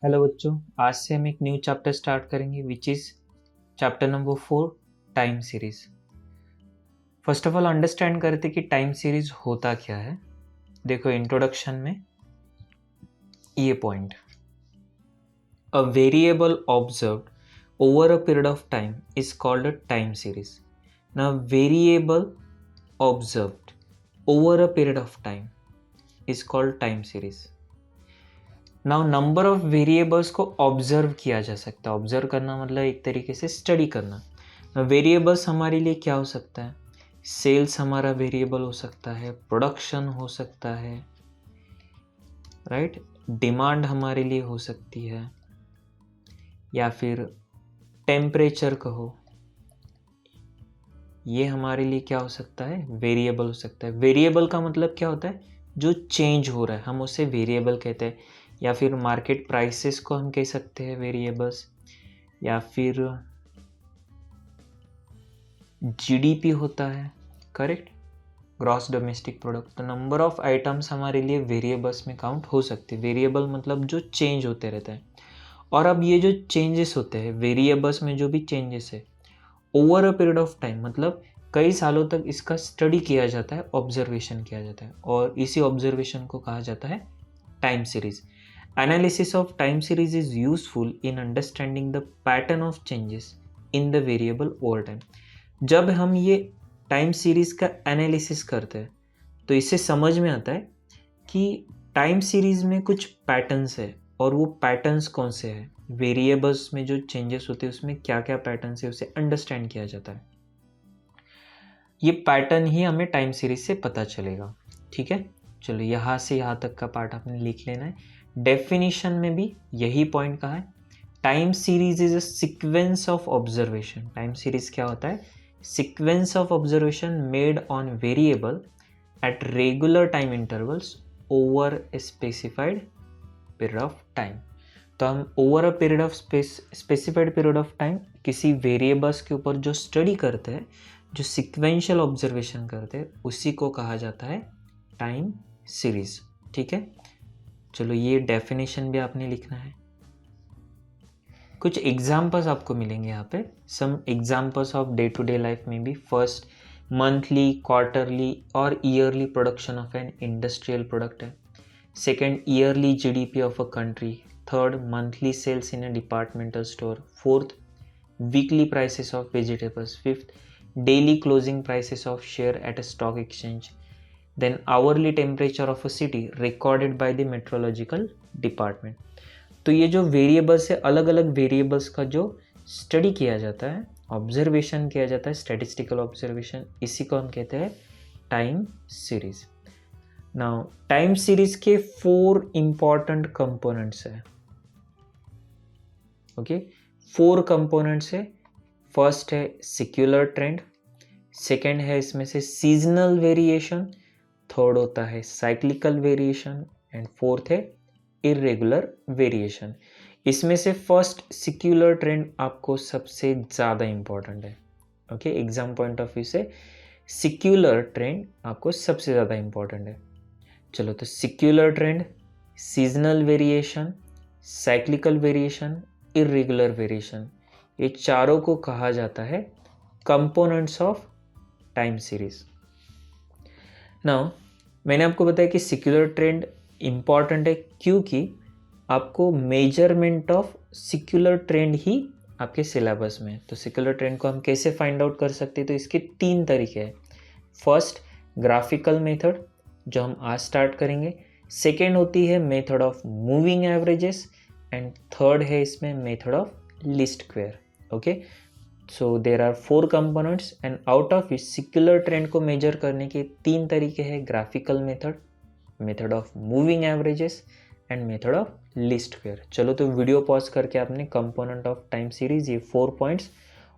Hello बच्चों, आज से हम एक न्यू चैप्टर स्टार्ट करेंगे which is chapter number 4 time series. First of all understand करते कि टाइम सीरीज होता क्या है। देखो इंट्रोडक्शन में ये point, a variable observed over a period of time is called a time series. ना variable observed over a period of time is called time series. Now number of variables को observe किया जा सकता है। Observe करना मतलब एक तरीके से स्टडी करना। वेरिएबल्स हमारे लिए क्या हो सकता है? सेल्स हमारा वेरिएबल हो सकता है, प्रोडक्शन हो सकता है, राइट, डिमांड हमारे लिए हो सकती है, या फिर टेम्परेचर कहो, ये हमारे लिए क्या हो सकता है? वेरिएबल हो सकता है। वेरिएबल का मतलब क्या होता है? जो चेंज हो रहा है हम उसे वेरिएबल कहते हैं। या फिर मार्केट प्राइसेस को हम कह सकते हैं वेरिएबल्स, या फिर जीडीपी होता है, करेक्ट, ग्रॉस डोमेस्टिक प्रोडक्ट। तो नंबर ऑफ आइटम्स हमारे लिए वेरिएबल्स में काउंट हो सकते हैं। वेरिएबल मतलब जो चेंज होते रहते हैं। और अब ये जो चेंजेस होते हैं वेरिएबल्स में, जो भी चेंजेस है over a period of time, मतलब कई सालों तक इसका स्टडी किया जाता है, ऑब्जर्वेशन किया जाता है, और इसी ऑब्जर्वेशन को कहा जाता है time series. Analysis of time series is useful in understanding the pattern of changes in the variable over time. जब हम ये टाइम सीरीज का एनालिसिस करते हैं तो इससे समझ में आता है कि टाइम सीरीज में कुछ पैटर्न्स है, और वो पैटर्न्स कौन से हैं, वेरिएबल्स में जो चेंजेस होते हैं उसमें क्या क्या पैटर्न्स है, उसे अंडरस्टैंड किया जाता है। ये पैटर्न ही हमें टाइम सीरीज से पता चलेगा। ठीक है, चलो यहाँ से यहाँ तक का पार्ट आपने लिख लेना है। डेफिनेशन में भी यही पॉइंट कहा है, time series is a sequence of observation. Time series क्या होता है? Sequence of observation made on variable at regular time intervals over a specified period of time. तो हम over a period of specified period of time किसी variables के ऊपर जो study करते हैं, जो सिक्वेंशियल ऑब्जर्वेशन करते हैं, उसी को कहा जाता है टाइम सीरीज। ठीक है, चलो ये डेफिनेशन भी आपने लिखना है। कुछ एग्जाम्पल्स आपको मिलेंगे यहाँ पे, some examples of day to day life में भी। फर्स्ट, मंथली, क्वार्टरली और yearly production of an industrial product है। Second, yearly GDP of a country. Third, monthly sales in a departmental store. Fourth, weekly prices of vegetables. Fifth, daily closing prices of share at a stock exchange. Then hourly temperature of a city recorded by the meteorological department. तो ये जो variables है, अलग अलग variables का जो study किया जाता है, ऑब्जर्वेशन किया जाता है, स्टैटिस्टिकल ऑब्जर्वेशन, इसी को हम कहते हैं time series. Now time series के 4 इंपॉर्टेंट कंपोनेंट्स है। ओके, 4 कंपोनेंट्स है। फर्स्ट है सिक्युलर ट्रेंड, सेकेंड है इसमें से सीजनल वेरिएशन, थर्ड होता है साइक्लिकल वेरिएशन, एंड फोर्थ है इरेगुलर वेरिएशन। इसमें से फर्स्ट सिक्युलर ट्रेंड आपको सबसे ज़्यादा इंपॉर्टेंट है। Okay, exam point of view से सिक्युलर ट्रेंड आपको सबसे ज़्यादा इंपॉर्टेंट है। चलो, तो secular trend, seasonal variation, cyclical variation, irregular variation, ये चारों को कहा जाता है components of time series. Now मैंने आपको बताया कि सिक्युलर ट्रेंड इम्पॉर्टेंट है क्योंकि आपको मेजरमेंट ऑफ सिक्युलर ट्रेंड ही आपके सिलेबस में है। तो सिक्युलर ट्रेंड को हम कैसे फाइंड आउट कर सकते हैं? तो इसके 3 तरीके हैं। फर्स्ट, ग्राफिकल मेथड, जो हम आज स्टार्ट करेंगे। सेकेंड होती है method of moving averages, and third है इसमें method of least square. Okay, so there are 4 components, and out of इस सिक्युलर ट्रेंड को मेजर करने के 3 तरीके हैं, graphical method, method of moving averages, and method of least square. चलो, तो वीडियो पॉज करके आपने कंपोनेंट ऑफ टाइम सीरीज, ये 4 पॉइंट्स,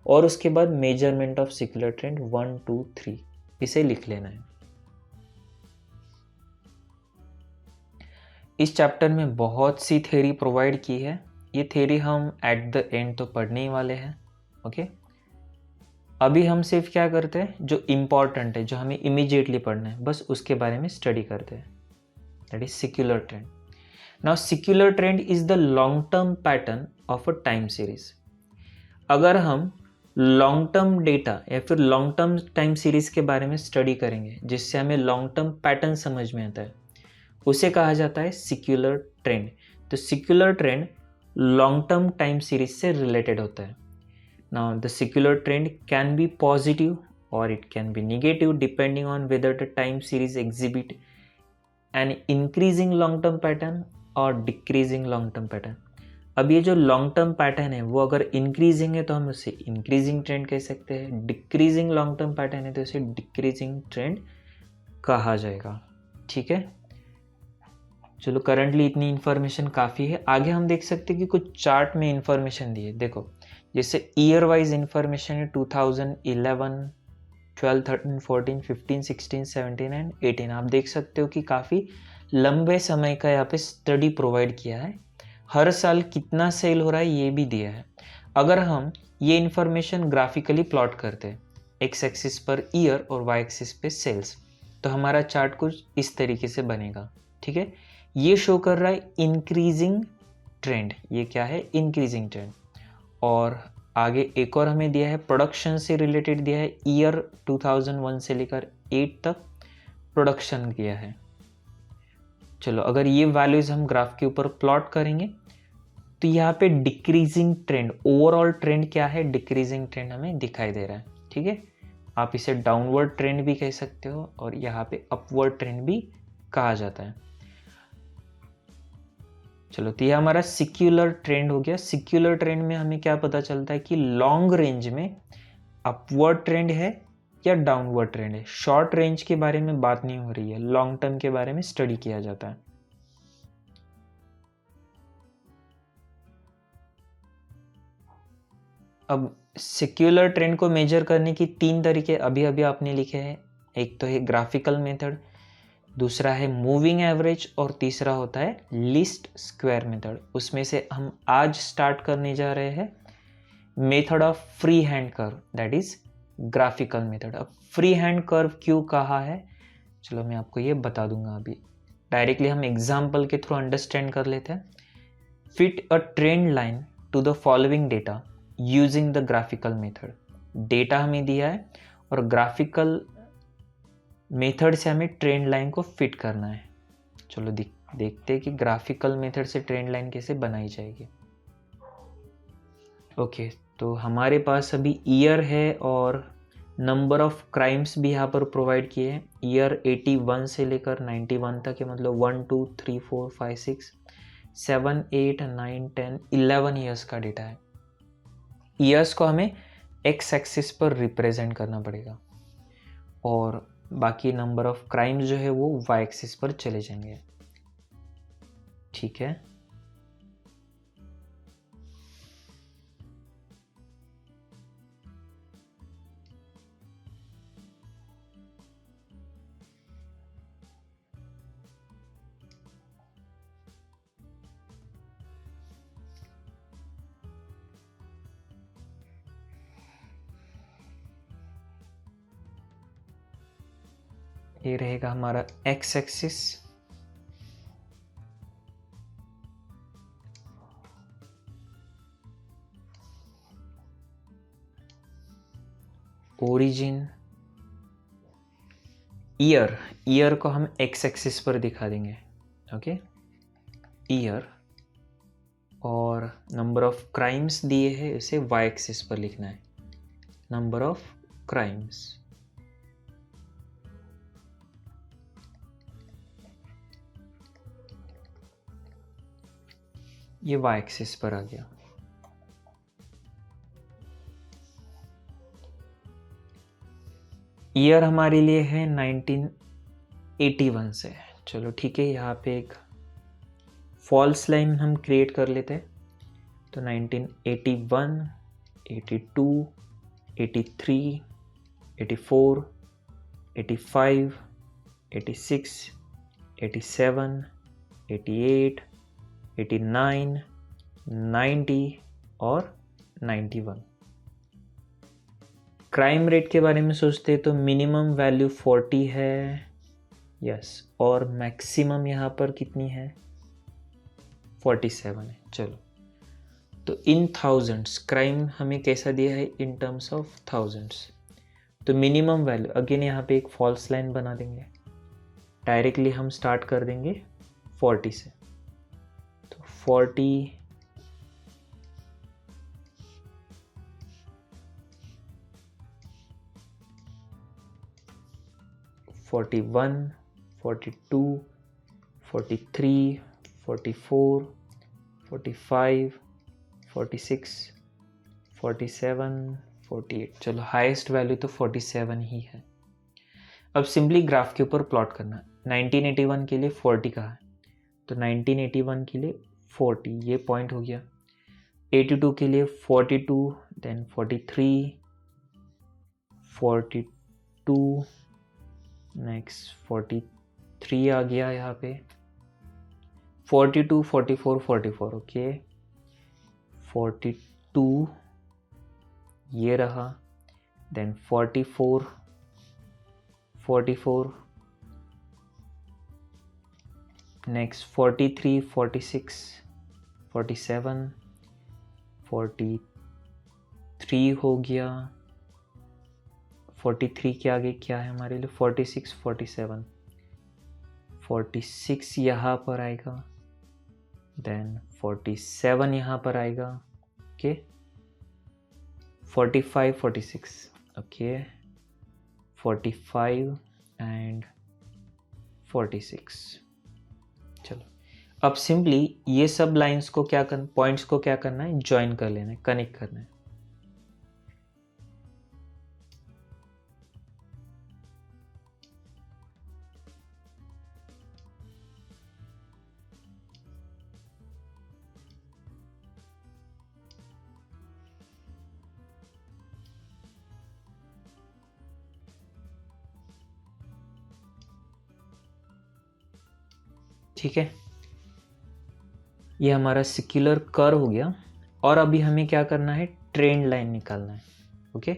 और उसके बाद मेजरमेंट ऑफ सिक्युलर ट्रेंड 1 2 3 इसे लिख लेना है। इस चैप्टर में बहुत सी थ्योरी प्रोवाइड की है। ये थ्योरी हम एट द एंड तो पढ़ने ही वाले हैं। ओके, अभी हम सिर्फ क्या करते हैं, जो इम्पॉर्टेंट है, जो हमें इमीडिएटली पढ़ना है, बस उसके बारे में स्टडी करते हैं, that is secular trend. Now secular trend is the long term pattern of a time series. अगर हम लॉन्ग टर्म डेटा या फिर लॉन्ग टर्म टाइम सीरीज के बारे में स्टडी करेंगे जिससे हमें लॉन्ग टर्म पैटर्न समझ में आता है, उसे कहा जाता है सिक्युलर ट्रेंड। तो secular trend long term time series से रिलेटेड होता है। Now the secular trend can be positive or it can be negative depending on whether the time series exhibit an increasing long term pattern or decreasing long term pattern. अब ये जो long term pattern है वो अगर increasing है तो हम उसे इंक्रीजिंग ट्रेंड कह सकते हैं, डिक्रीजिंग लॉन्ग टर्म पैटर्न है तो उसे डिक्रीजिंग ट्रेंड कहा जाएगा। ठीक है, चलो करंटली इतनी इन्फॉर्मेशन काफ़ी है। आगे हम देख सकते हैं कि कुछ चार्ट में इन्फॉर्मेशन दी है। देखो जैसे ईयर वाइज इन्फॉर्मेशन है 2011, 12, 13, 14, 15, 16, 17 एंड 18। आप देख सकते हो कि काफ़ी लंबे समय का यहाँ पे स्टडी प्रोवाइड किया है। हर साल कितना सेल हो रहा है ये भी दिया है। अगर हम ये इन्फॉर्मेशन ग्राफिकली प्लॉट करते हैं एक्स एक्सिस पर ईयर और वाई एक्सिस पे सेल्स, तो हमारा चार्ट कुछ इस तरीके से बनेगा। ठीक है, ये शो कर रहा है इंक्रीजिंग ट्रेंड। ये क्या है? Increasing trend. और आगे एक और हमें दिया है प्रोडक्शन से रिलेटेड दिया है, ईयर 2001 से लेकर 8 तक प्रोडक्शन किया है। चलो अगर ये वैल्यूज हम ग्राफ के ऊपर प्लॉट करेंगे तो यहाँ पे डिक्रीजिंग ट्रेंड, ओवरऑल ट्रेंड क्या है? डिक्रीजिंग ट्रेंड हमें दिखाई दे रहा है। ठीक है, आप इसे डाउनवर्ड ट्रेंड भी कह सकते हो और यहाँ पे अपवर्ड ट्रेंड भी कहा जाता है। चलो तो ये हमारा सिक्युलर ट्रेंड हो गया। सिक्युलर ट्रेंड में हमें क्या पता चलता है कि लॉन्ग रेंज में अपवर्ड ट्रेंड है या डाउनवर्ड ट्रेंड है। शॉर्ट रेंज के बारे में बात नहीं हो रही है, लॉन्ग टर्म के बारे में स्टडी किया जाता है। अब सिक्युलर ट्रेंड को मेजर करने की 3 तरीके अभी अभी आपने लिखे हैं। एक तो है ग्राफिकल मेथड, दूसरा है मूविंग एवरेज और तीसरा होता है लीस्ट स्क्वायर मेथड। उसमें से हम आज स्टार्ट करने जा रहे हैं method of free hand curve, that is graphical method. अब फ्री हैंड कर्व क्यों कहा है, चलो मैं आपको ये बता दूंगा। अभी डायरेक्टली हम एग्जाम्पल के थ्रू अंडरस्टैंड कर लेते हैं। Fit a trend line to the following data using the graphical method. Data हमें दिया है और ग्राफिकल मेथड से हमें ट्रेंड लाइन को फिट करना है। चलो देखते हैं कि ग्राफिकल मेथड से ट्रेंड लाइन कैसे बनाई जाएगी। ओके, तो हमारे पास अभी ईयर है और नंबर ऑफ क्राइम्स भी यहाँ पर प्रोवाइड किए हैं। ईयर 81 से लेकर 91 तक है, मतलब 1, 2, 3, 4, 5, 6, 7, 8, 9, 10, 11 ईयर्स का डेटा है। ईयर्स को हमें एक्स एक्सिस पर रिप्रेजेंट करना पड़ेगा और बाकी नंबर ऑफ क्राइम्स जो है वो वाई एक्सिस पर चले जाएंगे। ठीक है, ये रहेगा हमारा एक्स एक्सिस। ओरिजिन ईयर को हम एक्स एक्सिस पर दिखा देंगे। ओके, ईयर और नंबर ऑफ क्राइम्स दिए हैं, इसे वाई एक्सिस पर लिखना है, नंबर ऑफ क्राइम्स। ये वाई एक्सिस पर आ गया। ईयर हमारे लिए है 1981 से। चलो ठीक है, यहाँ पे एक फॉल्स लाइन हम क्रिएट कर लेते हैं। तो 1981, 82, 83, 84, 85, 86, 87, 88, 89, 90 और 91। क्राइम रेट के बारे में सोचते हैं तो मिनिमम वैल्यू 40 है, यस, और मैक्सिमम यहाँ पर कितनी है 47 है। चलो, तो इन थाउजेंड्स क्राइम हमें कैसा दिया है, इन टर्म्स ऑफ थाउजेंड्स। तो मिनिमम वैल्यू अगेन यहाँ पे एक फॉल्स लाइन बना देंगे, डायरेक्टली हम स्टार्ट कर देंगे 40 से। तो 40 41 42 43 44 45 46 47 48। चलो हाईएस्ट वैल्यू तो 47 ही है। अब सिंपली ग्राफ के ऊपर प्लॉट करना। 1981 के लिए 40 कहा है, तो 1981 के लिए 40 ये पॉइंट हो गया। 82 के लिए 42, देन 43 42, नेक्स्ट 43 आ गया यहाँ पे, 42 44 44 ओके, 42 ये रहा, देन 44 44, नेक्स्ट 43 46 47 43 हो गया। 43 के आगे क्या है हमारे लिए, 46 47 46 यहाँ पर आएगा, देन 47 यहाँ पर आएगा, ओके 45 46 ओके 45 एंड 46। चलो, अब सिंपली ये सब लाइंस को क्या करना, पॉइंट्स को क्या करना है, ज्वाइन कर लेना है, कनेक्ट करना है। ठीक है, ये हमारा सर्कुलर कर्व हो गया। और अभी हमें क्या करना है, ट्रेंड लाइन निकालना है। ओके,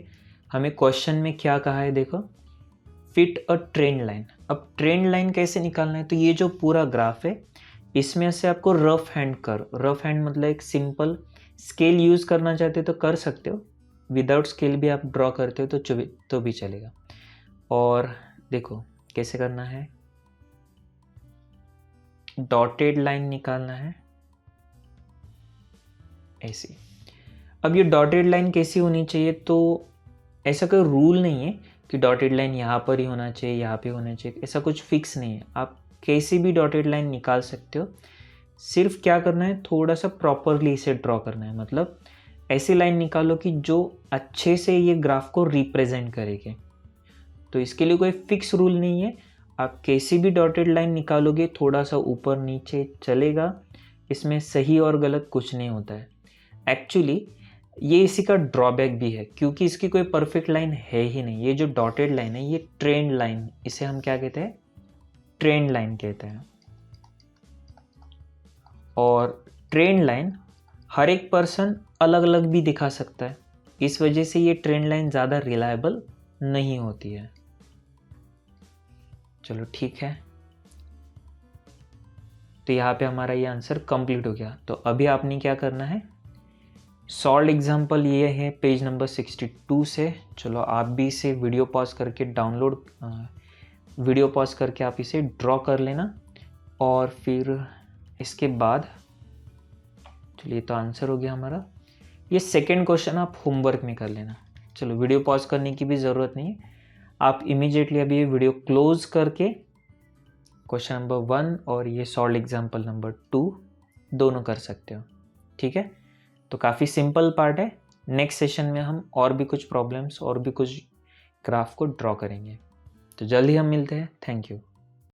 हमें क्वेश्चन में क्या कहा है, देखो फिट अ ट्रेंड लाइन। अब ट्रेंड लाइन कैसे निकालना है, तो ये जो पूरा ग्राफ है इसमें से आपको रफ हैंड रफ हैंड मतलब एक सिंपल स्केल यूज़ करना चाहते हो तो कर सकते हो, विदाउट स्केल भी आप ड्रॉ करते हो तो भी चलेगा। और देखो कैसे करना है, डॉटेड लाइन निकालना है ऐसी। अब ये डॉटेड लाइन कैसी होनी चाहिए, तो ऐसा कोई रूल नहीं है कि डॉटेड लाइन यहाँ पर ही होना चाहिए, यहाँ पे होना चाहिए, ऐसा कुछ फिक्स नहीं है। आप कैसी भी डॉटेड लाइन निकाल सकते हो, सिर्फ क्या करना है, थोड़ा सा प्रॉपरली इसे ड्रॉ करना है। मतलब ऐसी लाइन निकालो कि जो अच्छे से ये ग्राफ को रिप्रेजेंट करेगी। तो इसके लिए कोई फिक्स रूल नहीं है, आप कैसी भी डॉटेड लाइन निकालोगे थोड़ा सा ऊपर नीचे चलेगा, इसमें सही और गलत कुछ नहीं होता है। एक्चुअली ये इसी का ड्रॉबैक भी है, क्योंकि इसकी कोई परफेक्ट लाइन है ही नहीं। ये जो डॉटेड लाइन है ये ट्रेंड लाइन, इसे हम क्या कहते हैं, ट्रेंड लाइन कहते हैं। और ट्रेंड लाइन हर एक पर्सन अलग अलग भी दिखा सकता है, इस वजह से ये ट्रेंड लाइन ज़्यादा रिलायबल नहीं होती है। चलो ठीक है, तो यहाँ पे हमारा ये आंसर कंप्लीट हो गया। तो अभी आपने क्या करना है, सॉल्व एग्जाम्पल ये है पेज नंबर 62 से। चलो आप भी इसे वीडियो पॉज करके वीडियो पॉज करके आप इसे ड्रॉ कर लेना। और फिर इसके बाद चलिए, तो आंसर हो गया हमारा। ये सेकंड क्वेश्चन आप होमवर्क में कर लेना। चलो वीडियो पॉज करने की भी ज़रूरत नहीं है, आप इमीडिएटली अभी ये वीडियो क्लोज करके क्वेश्चन नंबर 1 और ये सॉल्व एग्जाम्पल नंबर 2 दोनों कर सकते हो। ठीक है, तो काफ़ी सिंपल पार्ट है। नेक्स्ट सेशन में हम और भी कुछ प्रॉब्लम्स और भी कुछ ग्राफ को ड्रॉ करेंगे। तो जल्दी हम मिलते हैं। Thank you.